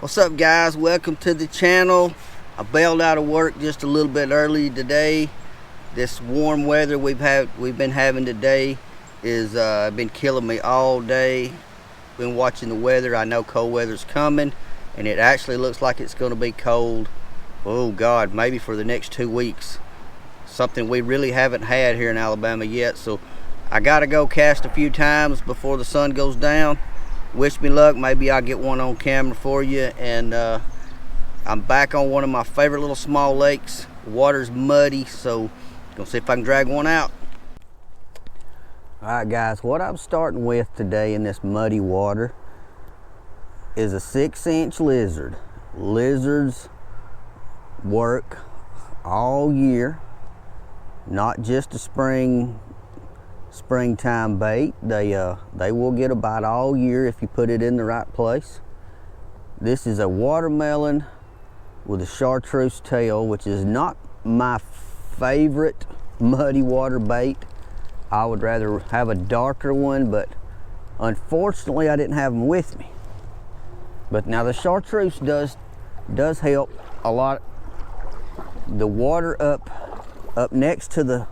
What's up, guys? Welcome to the channel. I bailed out of work just a little bit early today. This warm weather we've been having today is been killing me all day. Been watching the weather. I know cold weather's coming, and it actually looks like it's going to be cold. Oh God, maybe for the next 2 weeks. Something we really haven't had here in Alabama yet. So I gotta go cast a few times before the sun goes down. Wish me luck. Maybe I'll get one on camera for you. And I'm back on one of my favorite little small lakes. The water's muddy, so gonna see if I can drag one out. All right, guys, what I'm starting with today in this muddy water is a 6-inch lizard. Lizards work all year, not just a springtime bait. They will get a bite all year if you put it in the right place. This is a watermelon with a chartreuse tail, which is not my favorite muddy water bait. I would rather have a darker one, but unfortunately I didn't have them with me. But now the chartreuse does help a lot. The water up next to the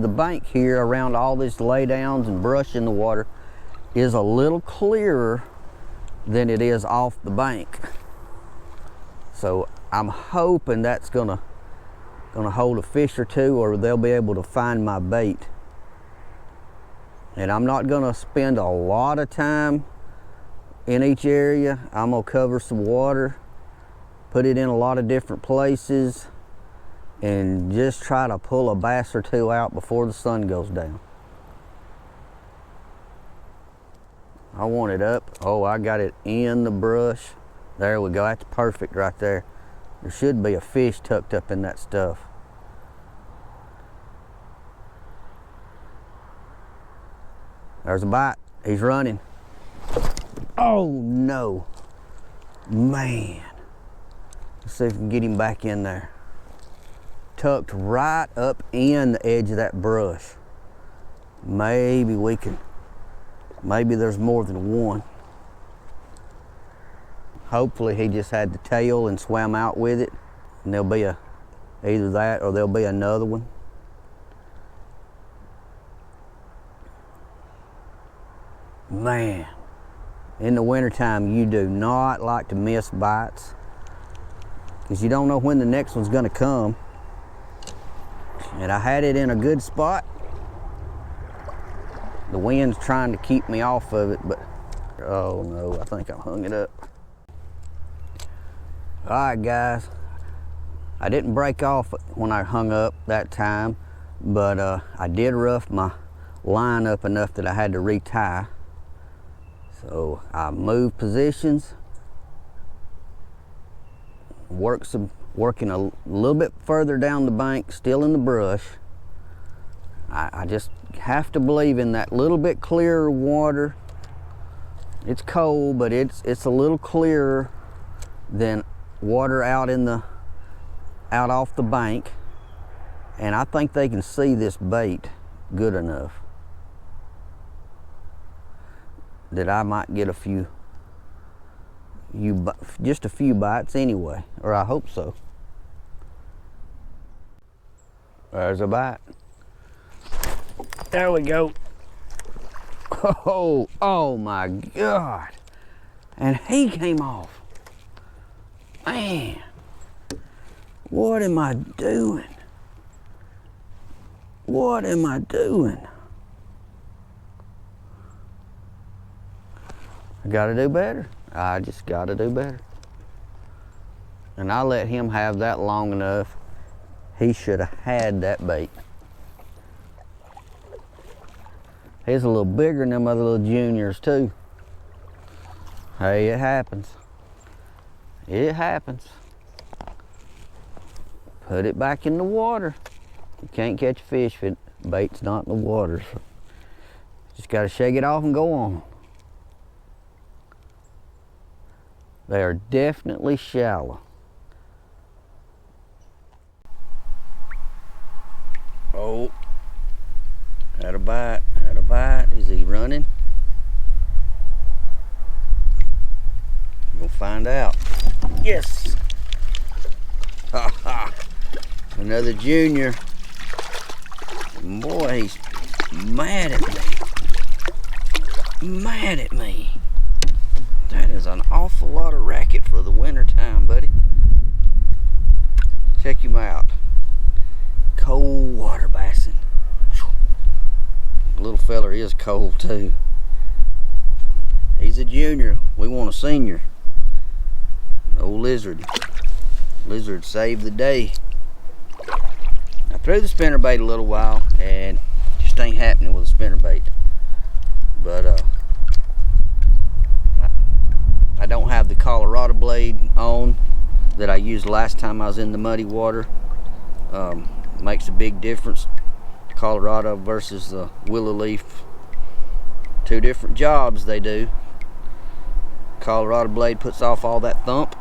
bank here, around all these laydowns and brush in the water, is a little clearer than it is off the bank. So I'm hoping that's gonna hold a fish or two, or they'll be able to find my bait. And I'm not gonna spend a lot of time in each area. I'm gonna cover some water, put it in a lot of different places, and just try to pull a bass or two out before the sun goes down. I want it up. Oh, I got it in the brush. There we go. That's perfect right there. There should be a fish tucked up in that stuff. There's a bite. He's running. Oh no. Man. Let's see if we can get him back in there. Tucked right up in the edge of that brush. Maybe there's more than one. Hopefully he just had the tail and swam out with it, and there'll be either that or there'll be another one. Man, in the wintertime you do not like to miss bites, because you don't know when the next one's gonna come. And I had it in a good spot. The wind's trying to keep me off of it, but oh no, I think I hung it up. All right, guys, I didn't break off when I hung up that time, but I did rough my line up enough that I had to retie. So I moved positions, working a little bit further down the bank, still in the brush. I just have to believe in that little bit clearer water. It's cold, but it's a little clearer than water out off the bank. And I think they can see this bait good enough that I might get just a few bites anyway, or I hope so. There's a bite. There we go. Oh my God. And he came off. Man, what am I doing? What am I doing? I gotta do better. I just gotta do better. And I let him have that long enough. He should have had that bait. He's a little bigger than them other little juniors too. Hey, it happens. It happens. Put it back in the water. You can't catch a fish if bait's not in the water. So just gotta shake it off and go on. They are definitely shallow. Oh, had a bite, had a bite. Is he running? We'll find out. Yes. Ha ha. Another junior. Boy, he's mad at me. Mad at me. That is an awful lot of racket for the winter time, buddy. Check him out. Cold water bassing. Little feller is cold too. He's a junior. We want a senior. Old lizard. Lizard saved the day. I threw the spinnerbait a little while and just ain't happening with a spinnerbait. But I don't have the Colorado blade on that I used last time I was in the muddy water. Makes a big difference. Colorado versus the willow leaf. Two different jobs they do. Colorado blade puts off all that thump,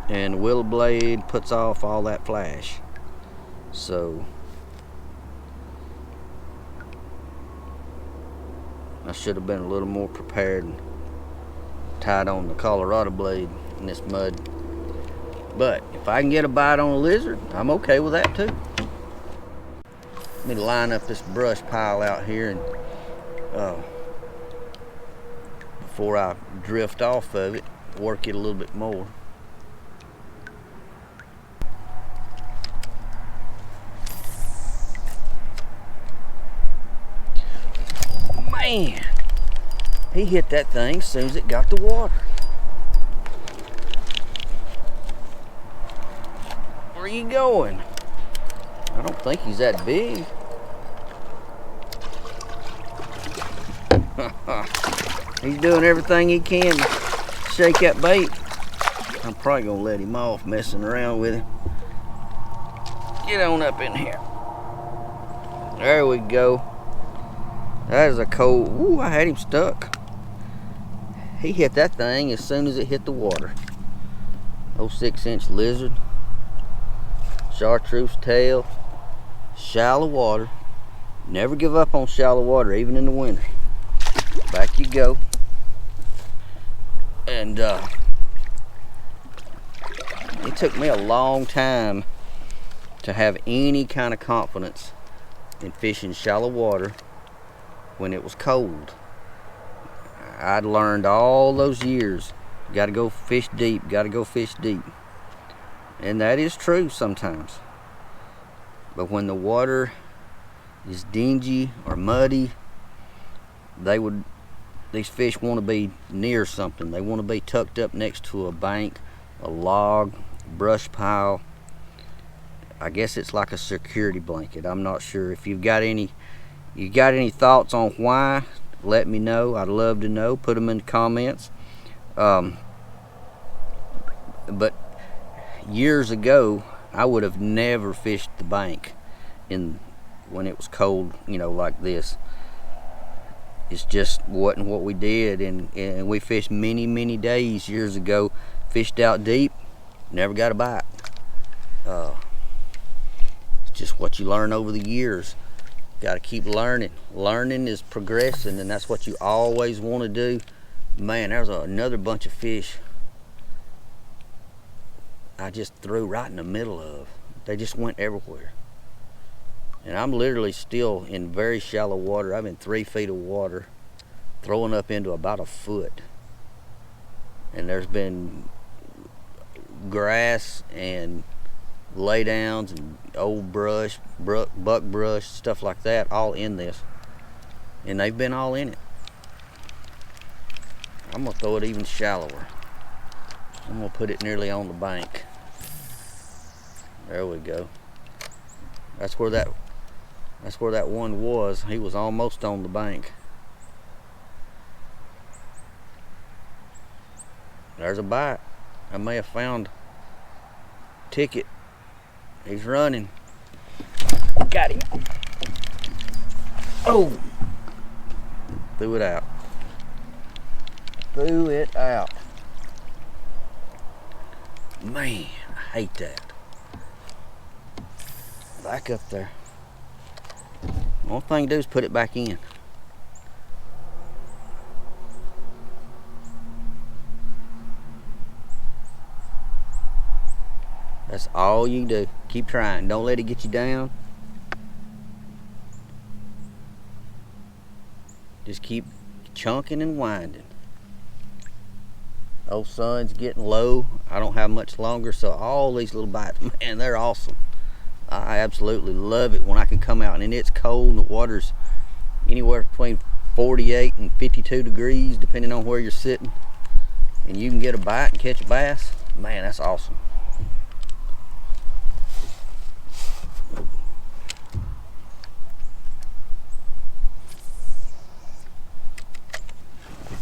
and the willow blade puts off all that flash. So I should have been a little more prepared and tied on the Colorado blade in this mud. But if I can get a bite on a lizard, I'm okay with that too. Let me line up this brush pile out here and before I drift off of it, work it a little bit more. Man, he hit that thing as soon as it got the water. Where are you going? I don't think he's that big. He's doing everything he can to shake that bait. I'm probably gonna let him off messing around with him. Get on up in here. There we go. That is a cold. Ooh, I had him stuck. He hit that thing as soon as it hit the water. 6-inch lizard. Chartreuse tail. Shallow water. Never give up on shallow water, even in the winter. Back you go. And it took me a long time to have any kind of confidence in fishing shallow water when it was cold. I'd learned all those years, gotta go fish deep, gotta go fish deep. And that is true sometimes. But when the water is dingy or muddy, these fish want to be near something. They want to be tucked up next to a bank, a log, brush pile. I guess it's like a security blanket. I'm not sure. If you've got any thoughts on why, let me know. I'd love to know. Put them in the comments. But years ago, I would have never fished the bank when it was cold, like this. It's just wasn't what we did, and we fished many days years ago. Fished out deep, never got a bite. It's just what you learn over the years. Got to keep learning. Learning is progressing, and that's what you always want to do. Man, there's another bunch of fish I just threw right in the middle of. They just went everywhere. And I'm literally still in very shallow water. I'm in 3 feet of water, throwing up into about a foot. And there's been grass and laydowns and old brush, buck brush, stuff like that, all in this. And they've been all in it. I'm gonna throw it even shallower. I'm gonna put it nearly on the bank. There we go. That's where that one was. He was almost on the bank. There's a bite. I may have found ticket. He's running. Got him. Oh! Threw it out. Threw it out. Man, I hate that. Back up there. The only thing to do is put it back in. That's all you do. Keep trying. Don't let it get you down. Just keep chunking and winding. Old sun's getting low. I don't have much longer, so all these little bites, man, they're awesome. I absolutely love it when I can come out and it's cold and the water's anywhere between 48 and 52 degrees, depending on where you're sitting, and you can get a bite and catch a bass. Man, that's awesome.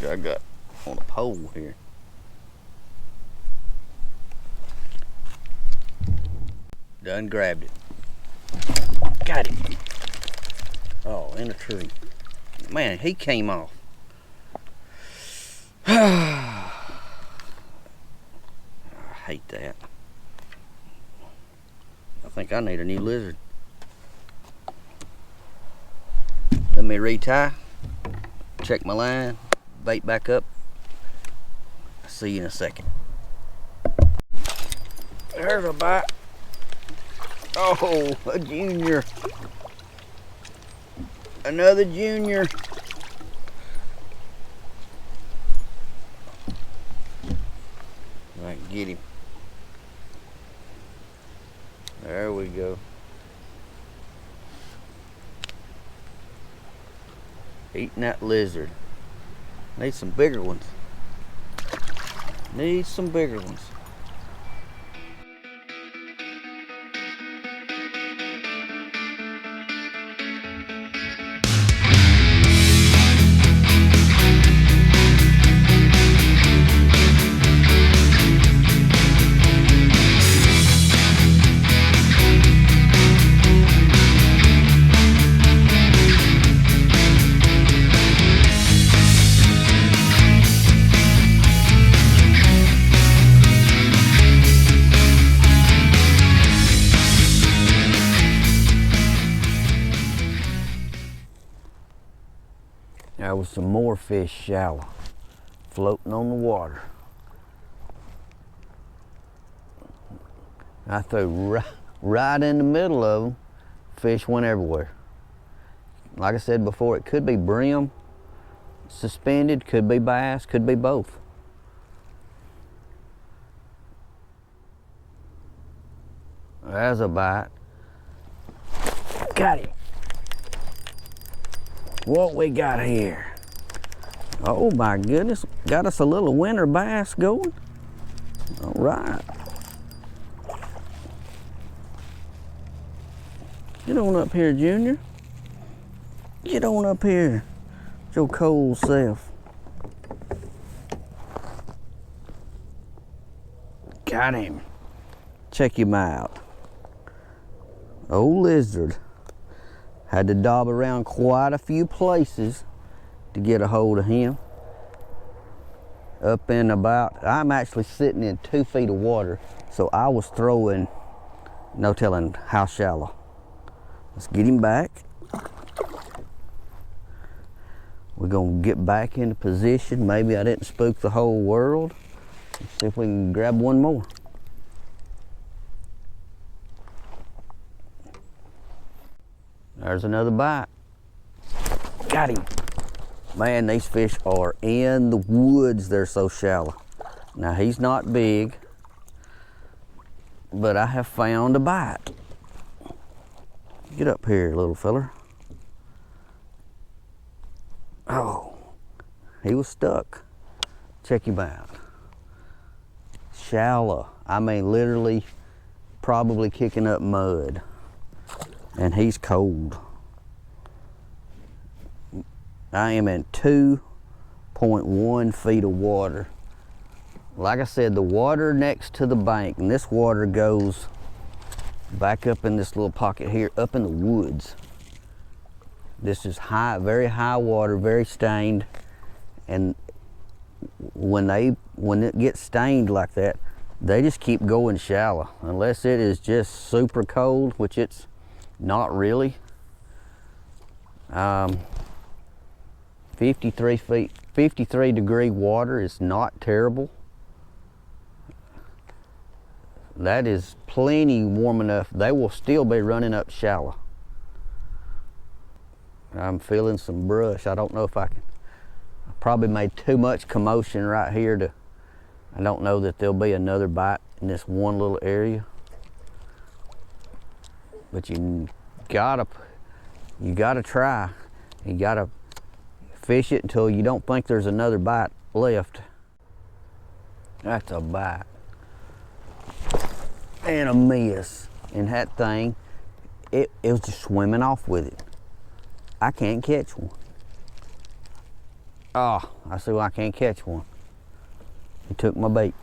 I got on a pole here. Done grabbed it. Got it. Oh, in a tree. Man, he came off. I hate that. I think I need a new lizard. Let me retie. Check my line. Bait back up. I'll see you in a second. There's a bite. Oh, a junior. Another junior. I can get him. There we go. Eating that lizard. Need some bigger ones. Need some bigger ones. There was some more fish shallow, floating on the water. I threw right in the middle of them. Fish went everywhere. Like I said before, it could be brim suspended, could be bass, could be both. There's a bite. Got him. What we got here? Oh my goodness, got us a little winter bass going. All right. Get on up here, Junior. Get on up here. It's your cold self. Got him. Check him out. Old lizard. Had to dob around quite a few places to get a hold of him. Up in about, I'm actually sitting in 2 feet of water, so I was throwing, no telling how shallow. Let's get him back. We're gonna get back into position. Maybe I didn't spook the whole world. Let's see if we can grab one more. There's another bite. Got him. Man, these fish are in the woods. They're so shallow. Now, he's not big, but I have found a bite. Get up here, little feller. Oh, he was stuck. Check him out. Shallow. I mean, literally, probably kicking up mud. And he's cold. I am in 2.1 feet of water. Like I said, the water next to the bank, and this water goes back up in this little pocket here, up in the woods. This is high, very high water, very stained. And when it gets stained like that, they just keep going shallow, unless it is just super cold, which it's not really. 53 degree water is not terrible. That is plenty warm enough, they will still be running up shallow. I'm feeling some brush. I don't know if I probably made too much commotion right here I don't know that there'll be another bite in this one little area. But you gotta try. You gotta fish it until you don't think there's another bite left. That's a bite. And a miss. And that thing, it was just swimming off with it. I can't catch one. Oh, I see why I can't catch one. He took my bait.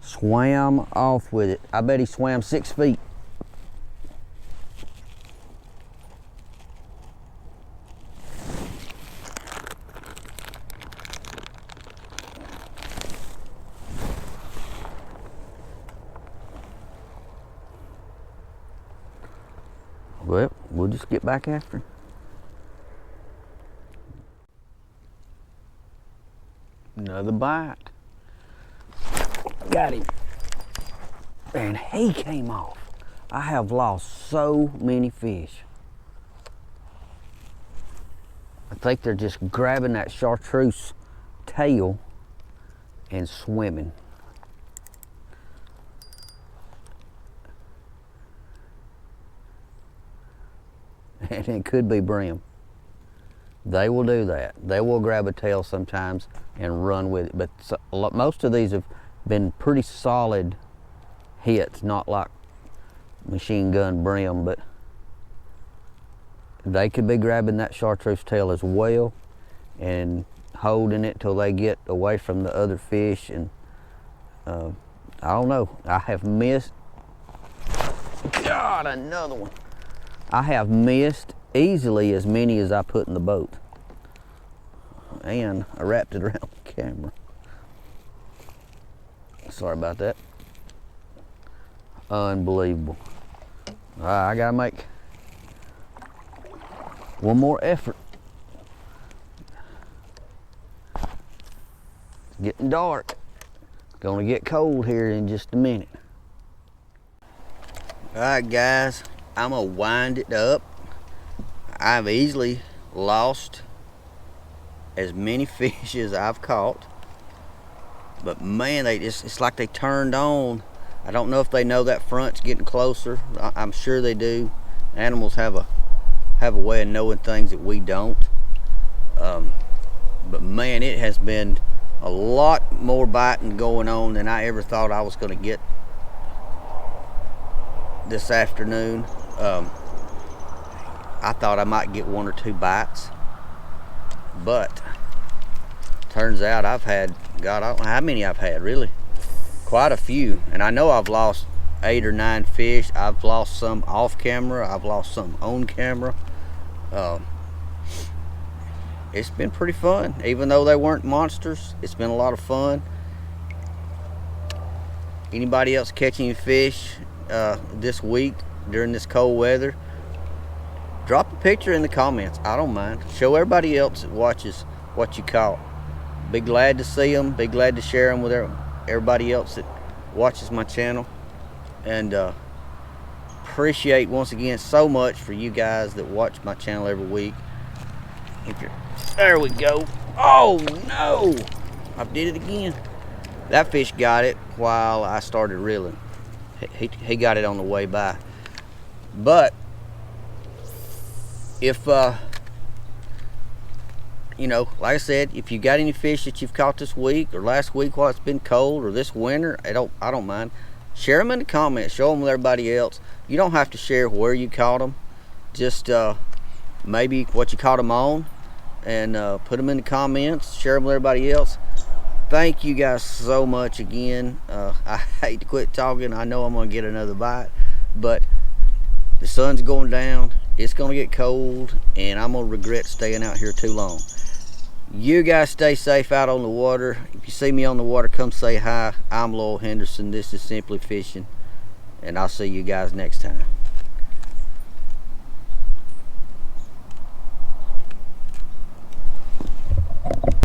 Swam off with it. I bet he swam 6 feet. Well, we'll just get back after him. Another bite. Got him. And he came off. I have lost so many fish. I think they're just grabbing that chartreuse tail and swimming. And it could be brim. They will do that. They will grab a tail sometimes and run with it. But most of these have been pretty solid hits, not like machine gun brim, but they could be grabbing that chartreuse tail as well and holding it till they get away from the other fish. And I don't know. I have missed. God, another one. I have missed easily as many as I put in the boat. And I wrapped it around the camera. Sorry about that. Unbelievable. All right, I gotta make one more effort. It's getting dark. It's gonna get cold here in just a minute. All right, guys. I'm gonna wind it up. I've easily lost as many fish as I've caught, but man, it's like they turned on. I don't know if they know that front's getting closer. I'm sure they do. Animals have a way of knowing things that we don't. But man, it has been a lot more biting going on than I ever thought I was gonna get this afternoon. I thought I might get 1 or 2 bites, but turns out I've had, God, I don't know how many I've had, really. Quite a few. And I know I've lost 8 or 9 fish. I've lost some off camera. I've lost some on camera. It's been pretty fun. Even though they weren't monsters, it's been a lot of fun. Anybody else catching fish this week during this cold weather, drop a picture in the comments. I don't mind. Show everybody else that watches what you caught. Be glad to see them. Be glad to share them with everybody else that watches my channel. And appreciate once again so much for you guys that watch my channel every week. There we go. Oh no, I did it again. That fish got it while I started reeling. He got it on the way by. But if you know, like I said, if you got any fish that you've caught this week or last week while it's been cold, or this winter, I don't mind. Share them in the comments. Show them with everybody else. You don't have to share where you caught them. Just maybe what you caught them on, and put them in the comments. Share them with everybody else. Thank you guys so much again. I hate to quit talking. I know I'm gonna get another bite, but the sun's going down. It's gonna get cold, and I'm gonna regret staying out here too long. You guys stay safe out on the water. If you see me on the water, come say hi. I'm Lowell Henderson. This is Simply Fishing, and I'll see you guys next time.